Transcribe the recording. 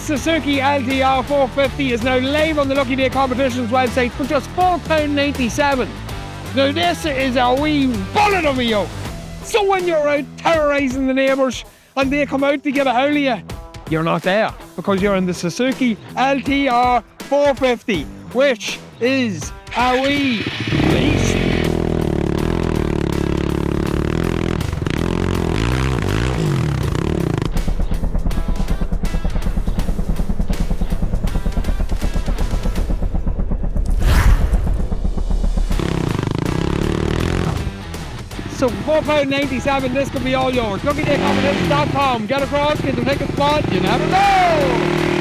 Suzuki LTR 450 is now live on the Lucky Day Competitions website for just £4.97. Now this is a wee bullet of a yoke. So when you're out terrorising the neighbours and they come out to get a hold of you, you're not there because you're in the Suzuki LTR 450, which is a wee beast. So £4.97, this could be all yours. LuckyDayCompetitions.com. Get across, get the ticket spot, you never know.